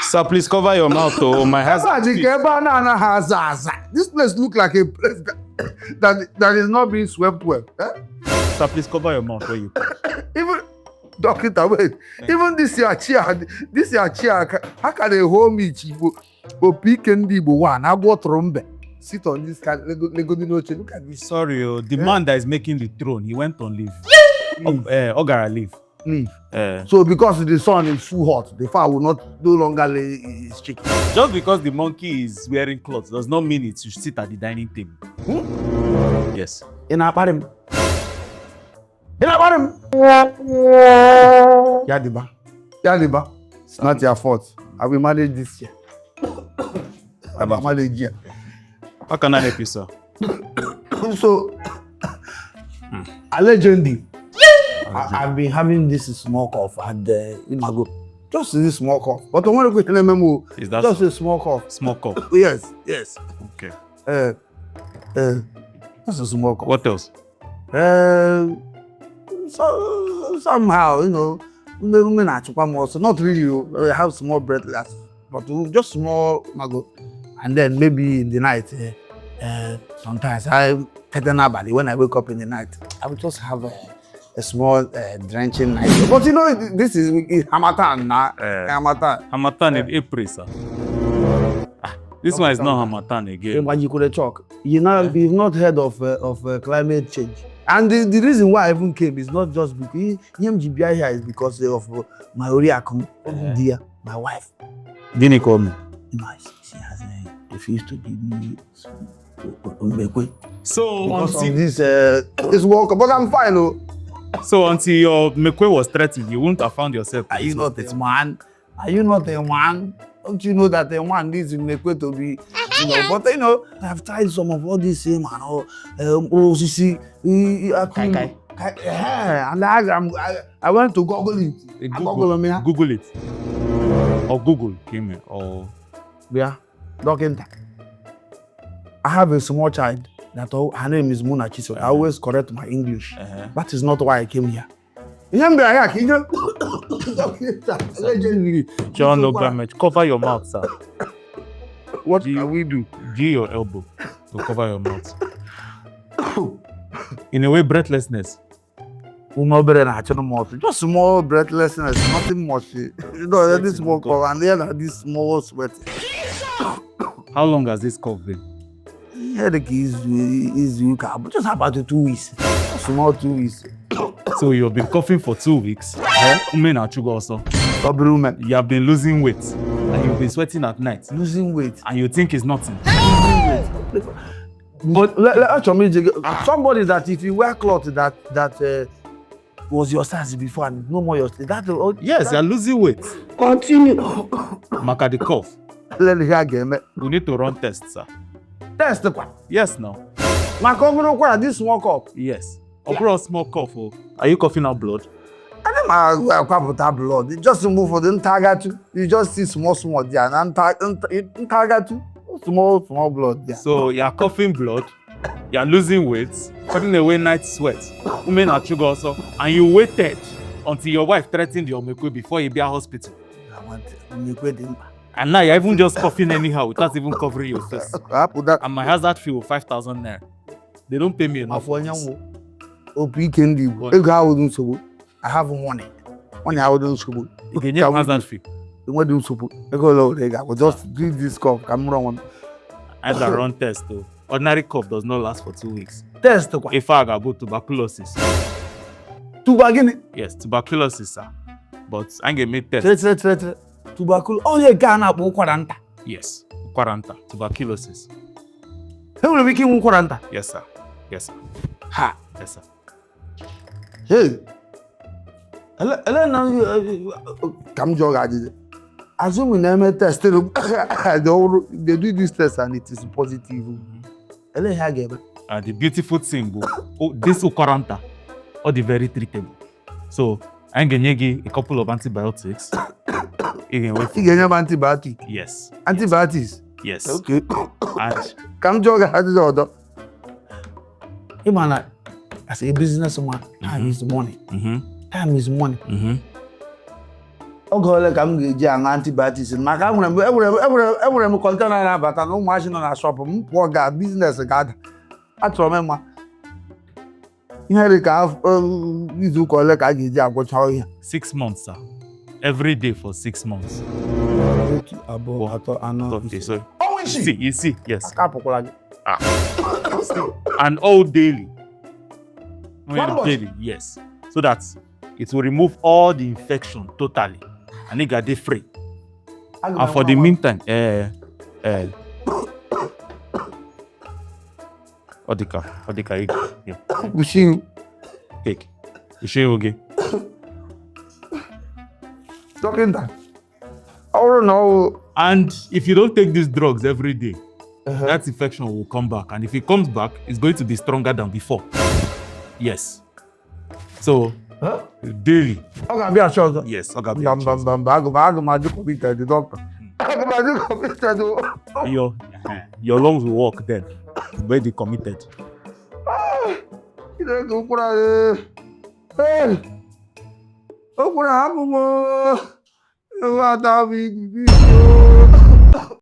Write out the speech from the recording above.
Sir, please cover your mouth. Oh, my husband. This place look like a place that is not being swept well. Sir, please cover your mouth where you cough. Even Doctor, wait. Even this your chair, how can they hold me, Chibo? One, I go trombe. Sit on this kind. Look at this. Sorry, the man that is making the throne, he went on leave. Ogara leave. Leave. So because the sun is too hot, the fire will no longer lay his chicken. Just because the monkey is wearing clothes does not mean it should sit at the dining table. Yes. In our bottom. Yadiba. It's not your fault. I will manage this year. I will manage here. How can I help you, sir? So, allegedly, I've been having this small cough and just this small cough. But I want to go to the memo. Is that just a small cough? Small cough. Yes. Okay. Just a small cough. What else? So somehow, not really. I have small breathless, but just small mago. And then maybe in the night, sometimes when I wake up in the night, I will just have a small drenching night. But this is Hamatan now. Hamatan in April, sir. This one is not Hamatan again. But you could talk. You've not heard of climate change. And the reason why I even came is not just because EMGBI here is because of my Oriakum, my wife. Didn't he call me? She has refused to give me Mbekwe. So because of this work, but I'm fine. Oh. So until your Mbekwe was threatened, you wouldn't have found yourself. Are you not a man? Don't you know that a man needs Mbekwe to be, but I've tried some of all these and I went to Google it. Google it. Or Google came here. Or Doctor. I have a small child that her name is Muna Chiso. I always correct my English. That is not why I came here. John, no damage. Cover your mouth, sir. What can we do? Give your elbow to cover your mouth. In a way, breathlessness. Just small breathlessness, nothing much. This small cough and then this small sweat. How long has this cough been? Headache is but just about 2 weeks. Small 2 weeks. So you've been coughing for 2 weeks. Also. You have been losing weight and you've been sweating at night. Losing weight. And you think it's nothing. But somebody that if you wear clothes that was your size before and no more your size. Yes, you're losing weight. Continue. Mark the cough. Let me hear. We need to run tests, sir. Test? Yes, now. My cough, this small cough. Yes. Or small cough. Are you coughing out blood? I don't cough out blood. You just move for the target. You just see small there and target small blood there. So you're coughing blood, you're losing weight, putting away night sweat, and you waited until your wife threatened your Mbekwe before you be at hospital. I want Mbekwe. And now you're even just coughing anyhow without even covering your face. And my hazard fee was 5,000 naira. They don't pay me enough. I have money. I wouldn't school. You can get hazard fee. What do you just do this cough? Either run test though. Ordinary cough does not last for 2 weeks. Test. If I go tuberculosis. Yes, tuberculosis, sir. But I can make test. Tuberculosis. Oh, yeah, Ghana, Quaranta. Yes, Quaranta. Tuberculosis. Who will be king Quaranta? Yes, sir. Yes, sir. Ha. Yes, sir. Hey. Come jog. Assume we never test. They do this test and it is positive. The beautiful thing, this Quaranta, or the very treatable. So I'm gonna give a couple of antibiotics. Antibiotic. Yes. Antibiotics. Yes. Okay. And come jog. Imana, as a businessman, time is money. Time is money. oge ole ka m ga-eji aṅụ antibiotics maka enwere m kọntena na-abata na ụmụazị nọ na shọpụ m pụọ ga biznes ga-ada achọrọ m ịma ihe dị ka izu ụka ole ka a ga-eji agwụcha ihe 6 months, sir. Every day for 6 months. otu abụọ atọ anọ Okay, so isii you see, yes. aka apụkwala gị And all daily. One month? Daily, yes. So that it will remove all the infection totally. And it got free. And for the meantime, Odika, yeah. Pushing. Cake. You sure okay? Talking that. I don't know. And if you don't take these drugs every day, that infection will come back. And if it comes back, it's going to be stronger than before. Yes. So, daily. Okay, be assured. Yes, okay. The doctor. Your lungs will work then. Very committed. Oh,